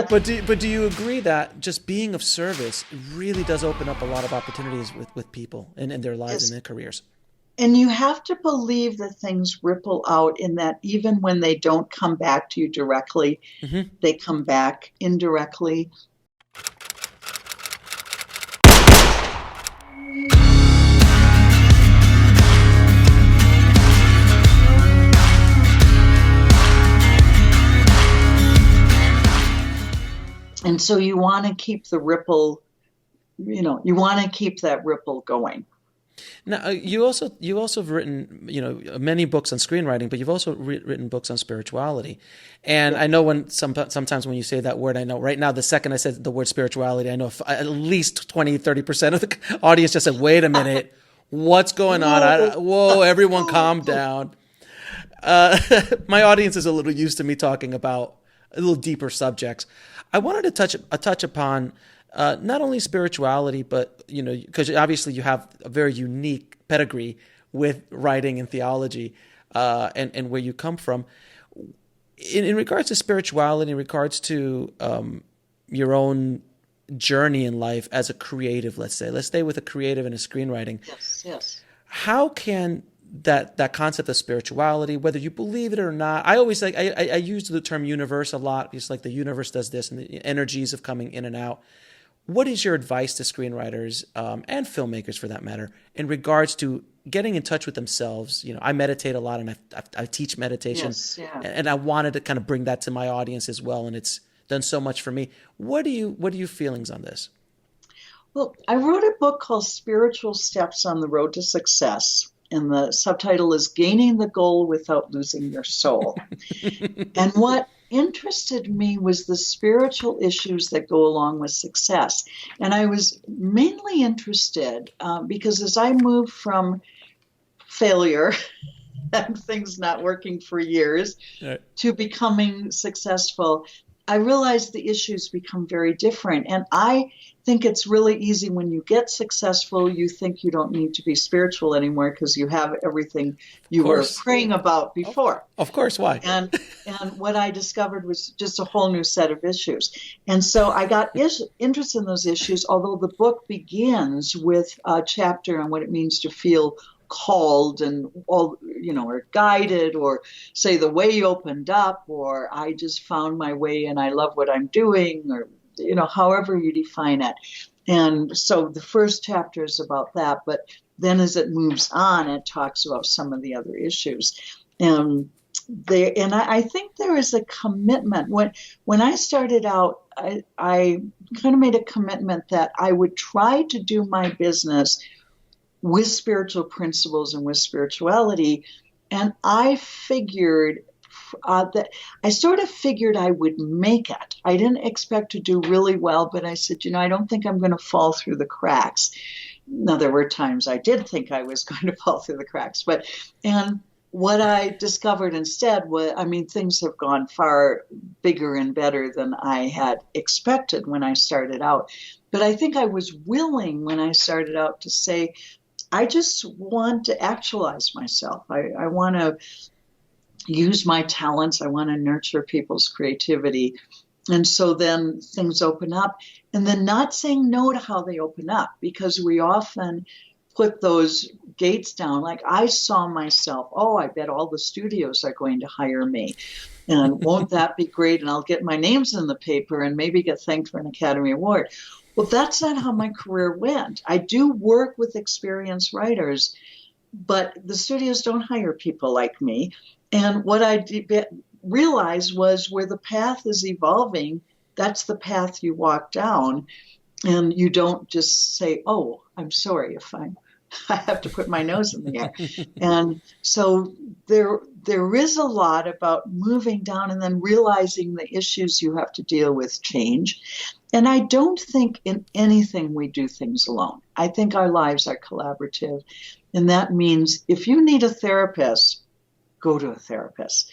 But do you agree that just being of service really does open up a lot of opportunities with people in their lives Yes. and their careers? And you have to believe that things ripple out in that even when they don't come back to you directly, Hmm. they come back indirectly. And so you want to keep the ripple, you want to keep that ripple going. Now, you also have written many books on screenwriting, but you've also written books on spirituality. And Yeah. I know sometimes when you say that word, I know right now the second I said the word spirituality, I know at least 20-30% of the audience just said, "Wait a minute, what's going on? Whoa. Whoa, everyone, calm down." My audience is a little used to me talking about a little deeper subjects. I wanted to touch upon not only spirituality, but because obviously you have a very unique pedigree with writing and theology, and where you come from. In regards to spirituality, in regards to your own journey in life as a creative, let's stay with a creative and a screenwriting. Yes, yes. How can that concept of spirituality, whether you believe it or not, I always like I use the term universe a lot, because like the universe does this and the energies of coming in and out. What is your advice to screenwriters and filmmakers, for that matter, in regards to getting in touch with themselves? I meditate a lot, and I teach meditation, Yes, yeah. and I wanted to kind of bring that to my audience as well, and it's done so much for me. What are your feelings on this? Well, I wrote a book called Spiritual Steps on the Road to Success, and the subtitle is Gaining the Goal Without Losing Your Soul. And what interested me was the spiritual issues that go along with success. And I was mainly interested because as I moved from failure and things not working for years Right. to becoming successful, I realized the issues become very different. And I think it's really easy when you get successful, you think you don't need to be spiritual anymore because you have everything Of you were course. praying about before. Of course. Why? And what I discovered was just a whole new set of issues. And so I got interested in those issues, although the book begins with a chapter on what it means to feel called and all, or guided, or say the way opened up, or I just found my way and I love what I'm doing, or, however you define it. And so the first chapter is about that, but then as it moves on, it talks about some of the other issues. And I think there is a commitment. When I started out, I kind of made a commitment that I would try to do my business with spiritual principles and with spirituality. And I figured that I sort of figured I would make it. I didn't expect to do really well, but I said, I don't think I'm going to fall through the cracks. Now, there were times I did think I was going to fall through the cracks, and what I discovered instead was, things have gone far bigger and better than I had expected when I started out. But I think I was willing when I started out to say, I just want to actualize myself. I want to use my talents. I want to nurture people's creativity. And so then things open up, and then not saying no to how they open up, because we often put those gates down. Like I saw myself, I bet all the studios are going to hire me. And won't that be great? And I'll get my names in the paper and maybe get thanked for an Academy Award. Well, that's not how my career went. I do work with experienced writers, but the studios don't hire people like me. And what I realized was where the path is evolving, that's the path you walk down. And you don't just say, I'm sorry if I have to put my nose in the air. And so there is a lot about moving down and then realizing the issues you have to deal with change. And I don't think in anything we do things alone. I think our lives are collaborative. And that means if you need a therapist, go to a therapist.